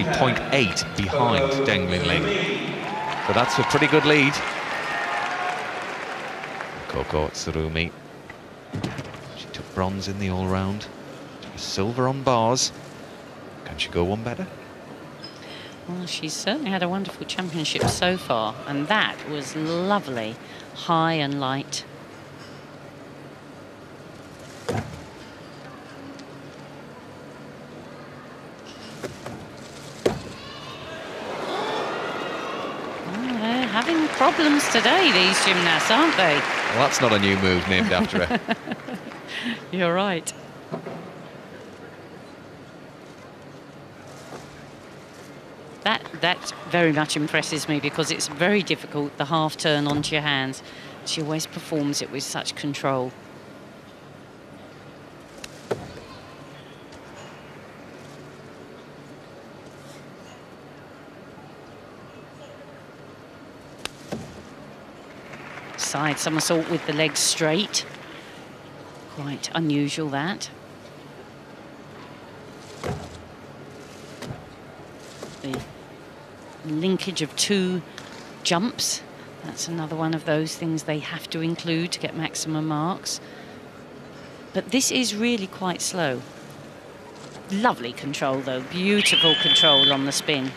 actually 0.8 behind Deng Lingling. So that's a pretty good lead. Koko Tsurumi. She took bronze in the all-round. Silver on bars. Can she go one better? Well, she's certainly had a wonderful championship so far, and that was lovely, high and light. They're having problems today, these gymnasts, aren't they? Well, that's not a new move named after her. You're right. That very much impresses me, because it's very difficult, the half turn onto your hands. She always performs it with such control. Side somersault with the legs straight. Quite unusual, that. The linkage of two jumps, that's another one of those things they have to include to get maximum marks. But this is really quite slow. Lovely control though, beautiful control on the spin.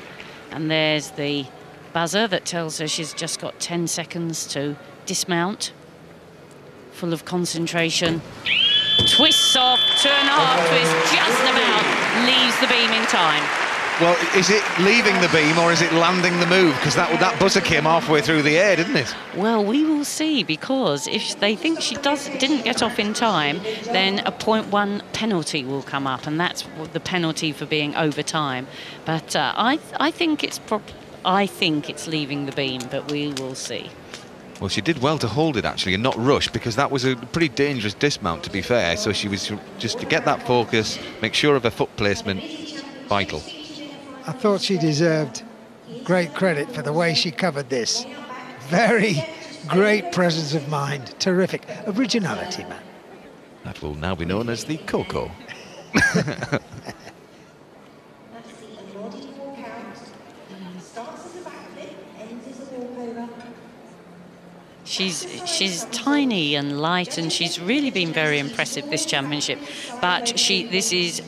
And there's the buzzer that tells her she's just got 10 seconds to dismount. Full of concentration. Twists off, 2.5 twists, just about leaves the beam in time. Well, is it leaving the beam or is it landing the move? Because that buzzer came halfway through the air, didn't it? Well, we will see, because if they think she didn't get off in time, then a 0.1 penalty will come up, and that's the penalty for being over time. But I think it's leaving the beam, but we will see. Well, she did well to hold it, actually, and not rush, because that was a pretty dangerous dismount, to be fair. So she was just to get that focus, make sure of her foot placement, vital. I thought she deserved great credit for the way she covered this. Very great presence of mind. Terrific. Originality, man. That will now be known as the Koko. She's tiny and light, and she's really been very impressive this championship. But this is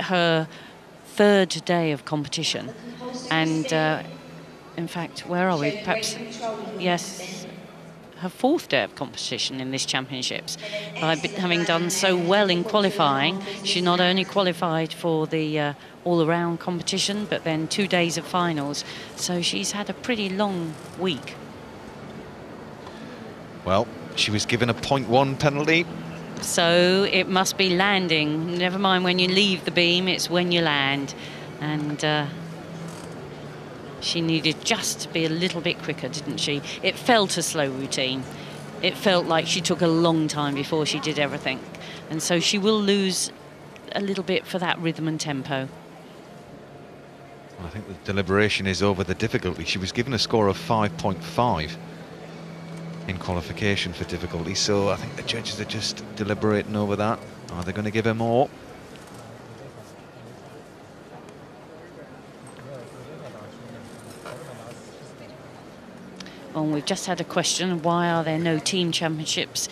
her third day of competition, and in fact, where are we? Perhaps, yes, her fourth day of competition in this championships. By having done so well in qualifying, she not only qualified for the all-around competition, but then 2 days of finals. So she's had a pretty long week. Well, she was given a 0.1 penalty. So it must be landing. Never mind when you leave the beam, it's when you land. And she needed just to be a little bit quicker, didn't she? It felt a slow routine. It felt like she took a long time before she did everything. And so she will lose a little bit for that rhythm and tempo. I think the deliberation is over the difficulty. She was given a score of 5.5 in qualification for difficulty, so I think the judges are just deliberating over that. Are they going to give her more? Well, we've just had a question, why are there no team championships,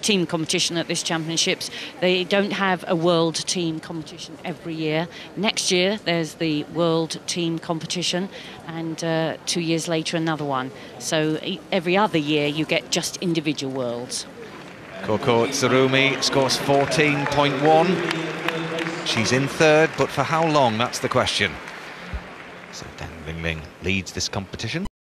team competition at this championships? They don't have a world team competition every year. Next year there's the world team competition, and 2 years later another one. So every other year you get just individual worlds. Koko Tsurumi scores 14.1. She's in third, but for how long? That's the question. So Deng Lingling leads this competition.